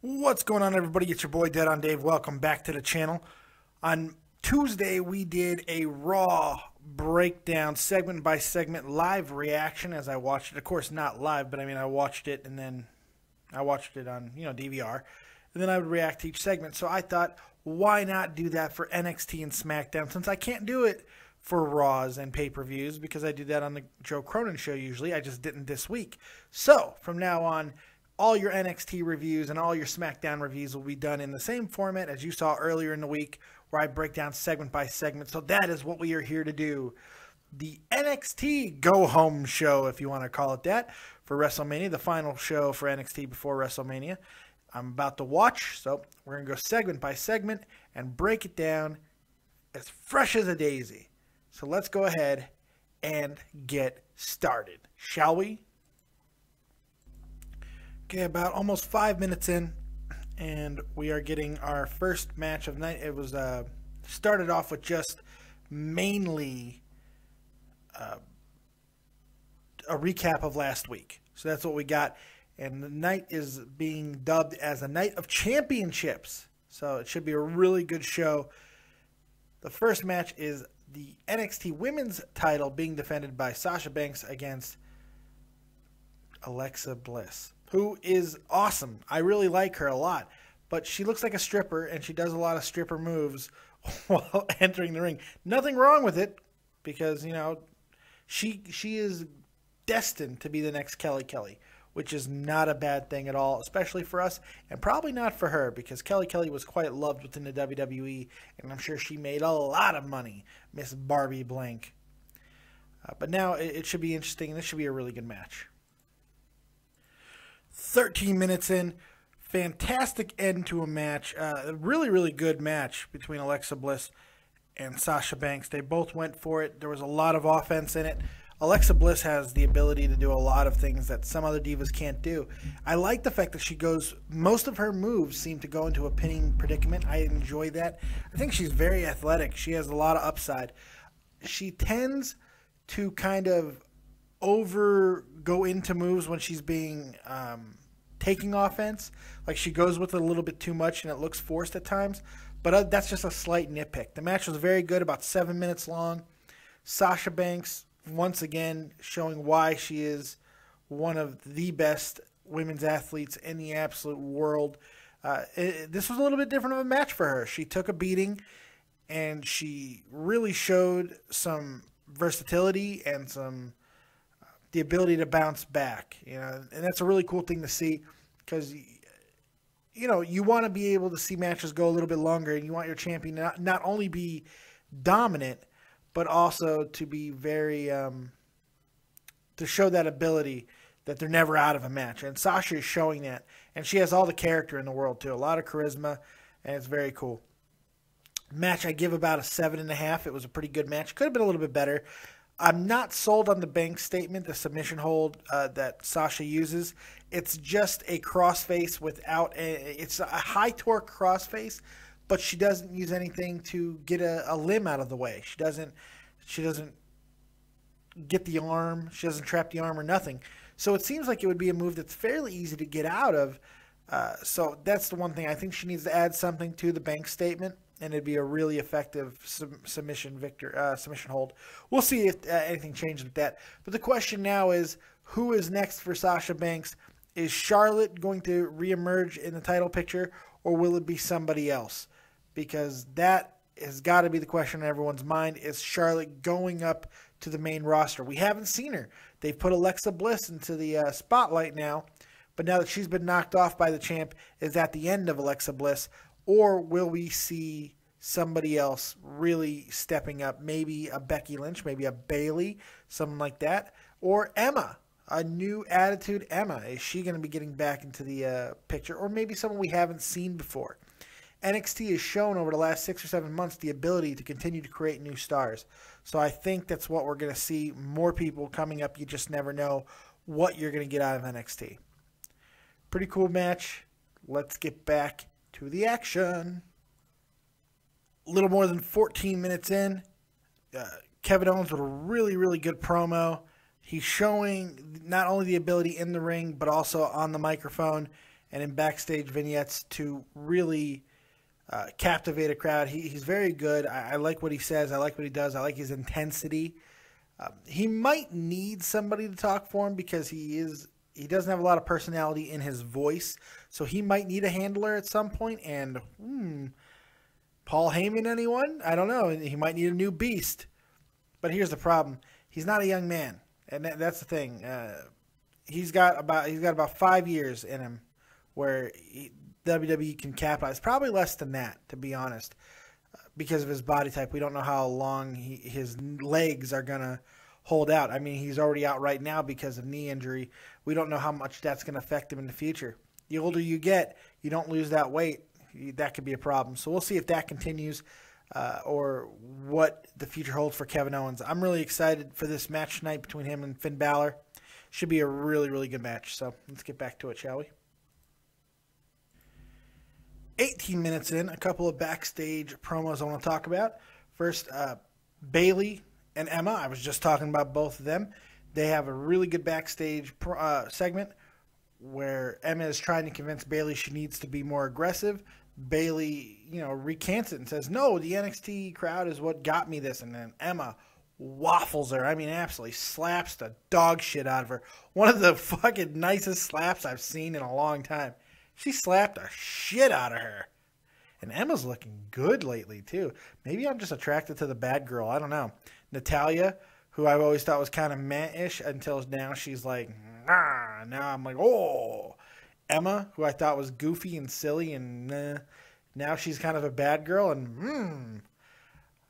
What's going on, everybody? It's your boy Dead on Dave. Welcome back to the channel. On Tuesday, we did a Raw breakdown, segment by segment, live reaction as I watched it. Of course, not live, but I mean, I watched it and then I watched it on, DVR. And then I would react to each segment. So I thought, why not do that for NXT and SmackDown, since I can't do it for Raws and pay-per-views because I do that on the Joe Cronin show usually. I just didn't this week. So from now on, all your NXT reviews and all your SmackDown reviews will be done in the same format as you saw earlier in the week, where I break down segment by segment. So that is what we are here to do. The NXT go-home show, if you want to call it that, for WrestleMania, the final show for NXT before WrestleMania. I'm about to watch, so we're going to go segment by segment and break it down as fresh as a daisy. So let's go ahead and get started, shall we? Okay, about almost 5 minutes in, and we are getting our first match of the night. It was started off with just mainly a recap of last week. So that's what we got. And the night is being dubbed as a night of championships. So it should be a really good show. The first match is the NXT Women's title being defended by Sasha Banks against Alexa Bliss, who is awesome. I really like her a lot, but she looks like a stripper, and she does a lot of stripper moves while entering the ring. Nothing wrong with it, because, she is destined to be the next Kelly Kelly, which is not a bad thing at all, especially for us, and probably not for her, because Kelly Kelly was quite loved within the WWE, and I'm sure she made a lot of money, Miss Barbie Blank. But now it should be interesting, and this should be a really good match. 13 minutes in, fantastic end to a match. A really, really good match between Alexa Bliss and Sasha Banks. They both went for it. There was a lot of offense in it. Alexa Bliss has the ability to do a lot of things that some other divas can't do. I like the fact that most of her moves seem to go into a pinning predicament. I enjoy that. I think she's very athletic. She has a lot of upside. She tends to kind of go into moves when she's being taking offense. Like, she goes with it a little bit too much and it looks forced at times, but that's just a slight nitpick. The match was very good, about 7 minutes long. Sasha Banks once again showing why she is one of the best women's athletes in the absolute world. This was a little bit different of a match for her. She took a beating and she really showed some versatility and the ability to bounce back, and that's a really cool thing to see, because, you want to be able to see matches go a little bit longer, and you want your champion to not only be dominant, but also to be very, to show that ability that they're never out of a match. And Sasha is showing that, and she has all the character in the world too, a lot of charisma, and it's very cool. Match, I give about a 7.5. It was a pretty good match. Could have been a little bit better. I'm not sold on the Banks statement, the submission hold that Sasha uses. It's just a crossface it's a high torque crossface, but she doesn't use anything to get a limb out of the way. She doesn't get the arm. She doesn't trap the arm or nothing. So it seems like it would be a move that's fairly easy to get out of. So that's the one thing. I think she needs to add something to the Banks statement, and it'd be a really effective submission hold. We'll see if anything changes with that. But the question now is, who is next for Sasha Banks? Is Charlotte going to reemerge in the title picture, or will it be somebody else? Because that has got to be the question in everyone's mind. Is Charlotte going up to the main roster? We haven't seen her. They've put Alexa Bliss into the spotlight now, but now that she's been knocked off by the champ, is that the end of Alexa Bliss? Or will we see somebody else really stepping up? Maybe a Becky Lynch, maybe a Bayley, something like that. Or Emma, a new attitude Emma. Is she going to be getting back into the picture? Or maybe someone we haven't seen before. NXT has shown over the last 6 or 7 months the ability to continue to create new stars. So I think that's what we're going to see. More people coming up. You just never know what you're going to get out of NXT. Pretty cool match. Let's get back to the action. A little more than 14 minutes in, Kevin Owens with a really, really good promo. He's showing not only the ability in the ring, but also on the microphone. and in backstage vignettes to really captivate a crowd. He's very good. I like what he says. I like what he does. I like his intensity. He might need somebody to talk for him because he doesn't have a lot of personality in his voice, so he might need a handler at some point. And Paul Heyman, anyone? I don't know. He might need a new beast. But here's the problem: he's not a young man, and that's the thing. He's got about 5 years in him where WWE can capitalize. Probably less than that, to be honest, because of his body type. We don't know how long his legs are gonna hold out. I mean, he's already out right now because of knee injury. We don't know how much that's going to affect him in the future. The older you get, you don't lose that weight. That could be a problem. So we'll see if that continues or what the future holds for Kevin Owens. I'm really excited for this match tonight between him and Finn Balor. Should be a really, really good match. So let's get back to it, shall we? 18 minutes in, a couple of backstage promos I want to talk about. First, Bayley and Emma. I was just talking about both of them. They have a really good backstage segment where Emma is trying to convince Bayley she needs to be more aggressive. Bayley, recants it and says, no, the NXT crowd is what got me this. And then Emma waffles her. I mean, absolutely slaps the dog shit out of her. One of the fucking nicest slaps I've seen in a long time. She slapped the shit out of her. And Emma's looking good lately, too. Maybe I'm just attracted to the bad girl. I don't know. Natalia, who I've always thought was kind of meh-ish until now she's like, nah. Now I'm like, oh. Emma, who I thought was goofy and silly and nah. Now she's kind of a bad girl and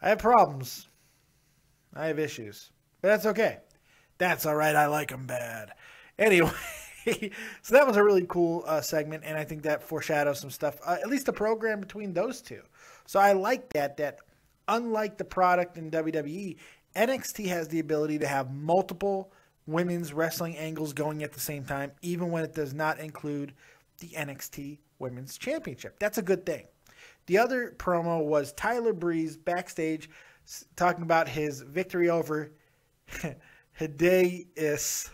I have problems. I have issues. But that's okay. That's all right. I like them bad. Anyway, so that was a really cool segment, and I think that foreshadows some stuff, at least the program between those two. So I like that unlike the product in WWE, NXT has the ability to have multiple women's wrestling angles going at the same time, even when it does not include the NXT Women's Championship. That's a good thing. The other promo was Tyler Breeze backstage talking about his victory over Hideous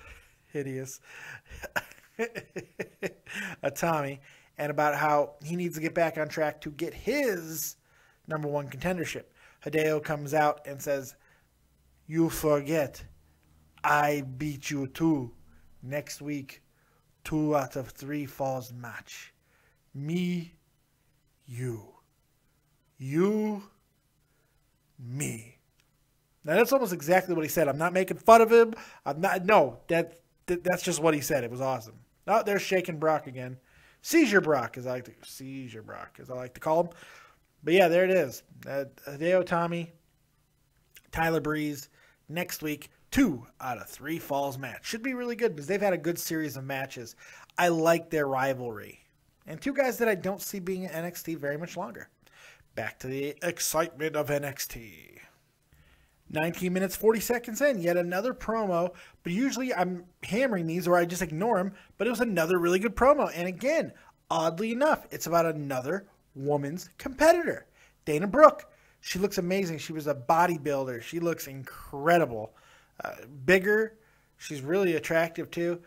Tommy, and about how he needs to get back on track to get his number one contendership. Hideo comes out and says, you forget, I beat you too. Next week, 2 out of 3 falls match. Me, you. You, me. Now that's almost exactly what he said. I'm not making fun of him. That's just what he said. It was awesome. Oh, there's shaking Brock again. Seizure Brock, as I like to call him. But yeah, there it is. Hideo Tommy, Tyler Breeze, next week, 2 out of 3 falls match. Should be really good because they've had a good series of matches. I like their rivalry. And 2 guys that I don't see being in NXT very much longer. Back to the excitement of NXT. 19 minutes, 40 seconds in, yet another promo. But usually I'm hammering these or I just ignore them. But it was another really good promo. And again, oddly enough, it's about another woman's competitor, Dana Brooke. She looks amazing. She was a bodybuilder. She looks incredible. Bigger. She's really attractive too.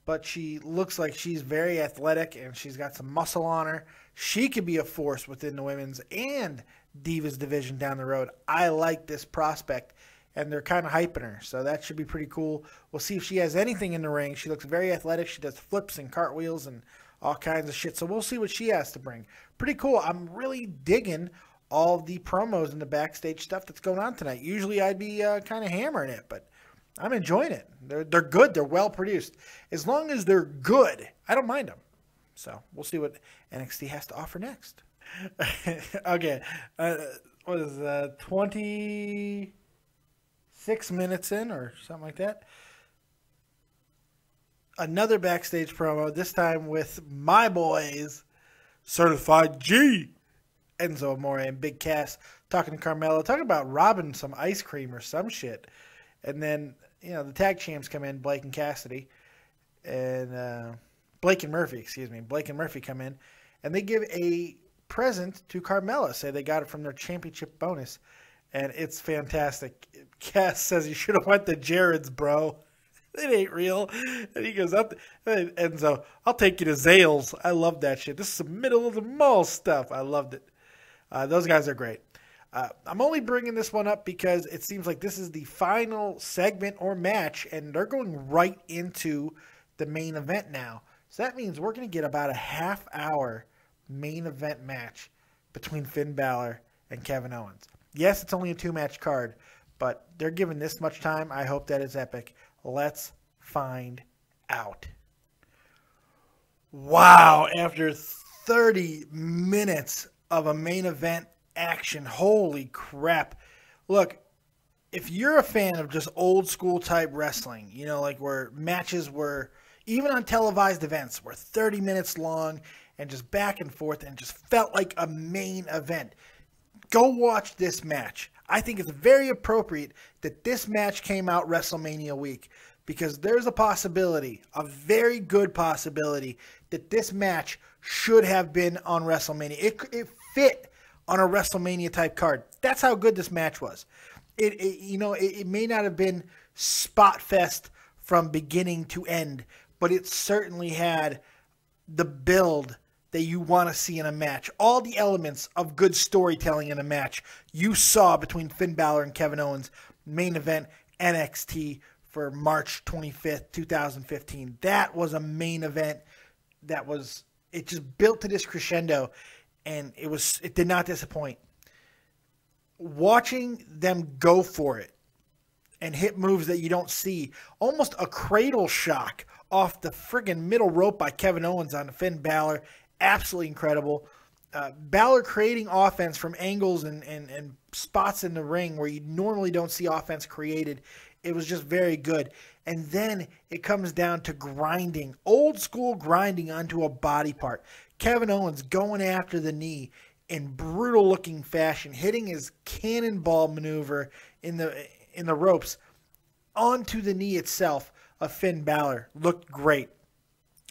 But she looks like she's very athletic and she's got some muscle on her. She could be a force within the women's and Divas division down the road. I like this prospect, and they're kind of hyping her, so that should be pretty cool. We'll see if she has anything in the ring. She looks very athletic. She does flips and cartwheels and all kinds of shit, so we'll see what she has to bring. Pretty cool. I'm really digging all the promos and the backstage stuff that's going on tonight. Usually I'd be kind of hammering it, but I'm enjoying it. They're good. They're well produced. As long as they're good, I don't mind them. So we'll see what NXT has to offer next. Okay. What is 26 minutes in or something like that? Another backstage promo, this time with my boys, Certified G, Enzo Amore and Big Cass, talking to Carmelo, talking about robbing some ice cream or some shit. And then, the tag champs come in, Blake and Cassidy, and Blake and Murphy come in, and they give a present to Carmella. Say they got it from their championship bonus, and it's fantastic. Cass says you should have went to Jared's, bro. It ain't real. And he goes up, and so I'll take you to Zales. I love that shit. This is some middle of the mall stuff. I loved it. Those guys are great. I'm only bringing this one up because it seems like this is the final segment or match, and they're going right into the main event now. So that means we're going to get about a half-hour main event match between Finn Balor and Kevin Owens. Yes, it's only a 2-match card, but they're given this much time. I hope that is epic. Let's find out. Wow, after 30 minutes of a main event action, holy crap. Look, if you're a fan of just old school type wrestling, you know, like where matches were, even on televised events, were 30 minutes long and just back and forth and just felt like a main event, go watch this match. I think it's very appropriate that this match came out WrestleMania week because there's a possibility, a very good possibility, that this match should have been on WrestleMania. It fit on a WrestleMania type card. That's how good this match was. It may not have been spot fest from beginning to end, but it certainly had the build that you want to see in a match. All the elements of good storytelling in a match you saw between Finn Balor and Kevin Owens, main event NXT for March 25th, 2015. That was a main event it just built to this crescendo, and it did not disappoint. Watching them go for it and hit moves that you don't see, almost a cradle shock off the friggin' middle rope by Kevin Owens on Finn Balor. Absolutely incredible. Balor creating offense from angles and spots in the ring where you normally don't see offense created. It was just very good. And then it comes down to grinding, old school grinding onto a body part. Kevin Owens going after the knee in brutal looking fashion, hitting his cannonball maneuver in the ropes onto the knee itself of Finn Balor. Looked great.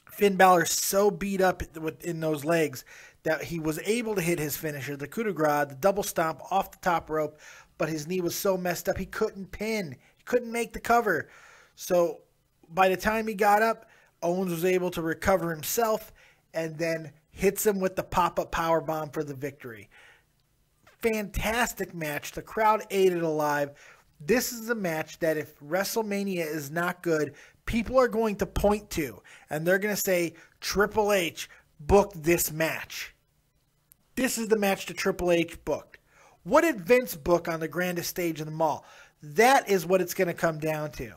Finn Balor so beat up in those legs that he was able to hit his finisher, the coup de grace, the double stomp off the top rope, but his knee was so messed up he couldn't pin. He couldn't make the cover. So by the time he got up, Owens was able to recover himself and then hits him with the pop-up powerbomb for the victory. Fantastic match. The crowd ate it alive. This is a match that if WrestleMania is not good, people are going to point to, and they're going to say, Triple H booked this match. This is the match that Triple H booked. What did Vince book on the grandest stage in the mall? That is what it's going to come down to.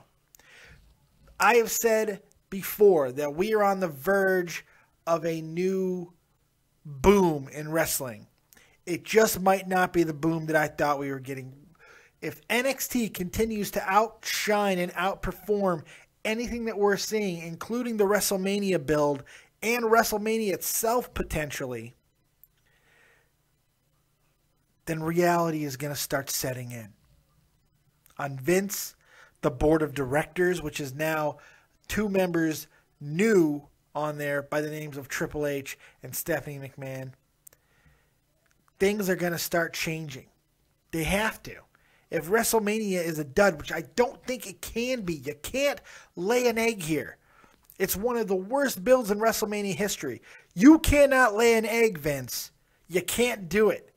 I have said before that we are on the verge of a new boom in wrestling. It just might not be the boom that I thought we were getting. If NXT continues to outshine and outperform anything that we're seeing, including the WrestleMania build and WrestleMania itself potentially, then reality is going to start setting in. On Vince, the board of directors, which is now 2 members new on there by the names of Triple H and Stephanie McMahon, things are going to start changing. They have to. If WrestleMania is a dud, which I don't think it can be, you can't lay an egg here. It's one of the worst builds in WrestleMania history. You cannot lay an egg, Vince. You can't do it.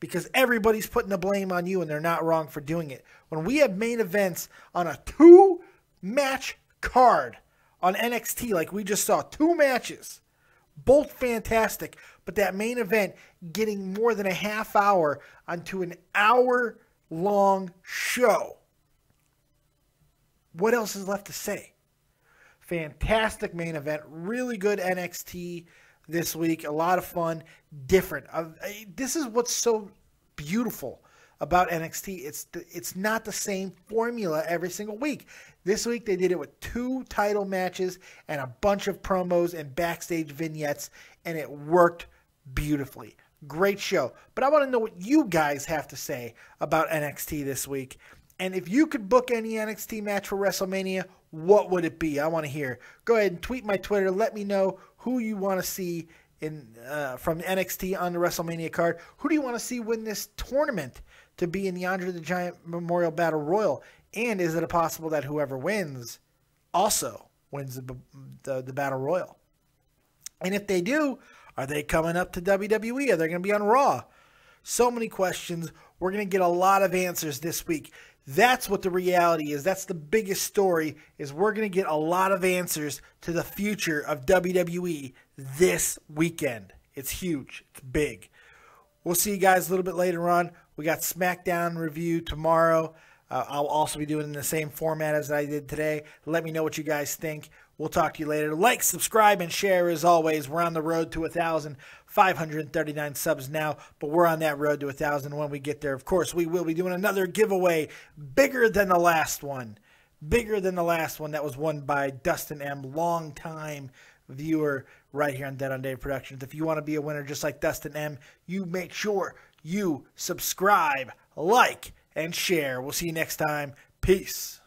Because everybody's putting the blame on you, and they're not wrong for doing it. When we have main events on a 2-match card on NXT, like we just saw, 2 matches, both fantastic, but that main event getting more than a half hour onto an hour-long show. What else is left to say? Fantastic main event, really good NXT this week, a lot of fun, different. This is what's so beautiful about NXT. It's not the same formula every single week. This week they did it with 2 title matches and a bunch of promos and backstage vignettes, and it worked beautifully. Great show. But I want to know what you guys have to say about NXT this week. And if you could book any NXT match for WrestleMania, what would it be? I want to hear. Go ahead and tweet my Twitter. Let me know who you want to see from NXT on the WrestleMania card. Who do you want to see win this tournament to be in the Andre the Giant Memorial Battle Royal? And is it possible that whoever wins also wins the Battle Royal. And if they do, are they coming up to WWE? Are they going to be on Raw? So many questions. We're going to get a lot of answers this week. That's what the reality is. That's the biggest story, is we're going to get a lot of answers to the future of WWE this weekend. It's huge. It's big. We'll see you guys a little bit later on. We got SmackDown review tomorrow. I'll also be doing it in the same format as I did today. Let me know what you guys think. We'll talk to you later. Like, subscribe, and share as always. We're on the road to 1,539 subs now, but we're on that road to 1,000 when we get there. Of course, we will be doing another giveaway bigger than the last one. Bigger than the last one that was won by Dustin M., longtime viewer right here on Dead on Dave Productions. If you want to be a winner just like Dustin M., you make sure you subscribe, like, and share. We'll see you next time. Peace.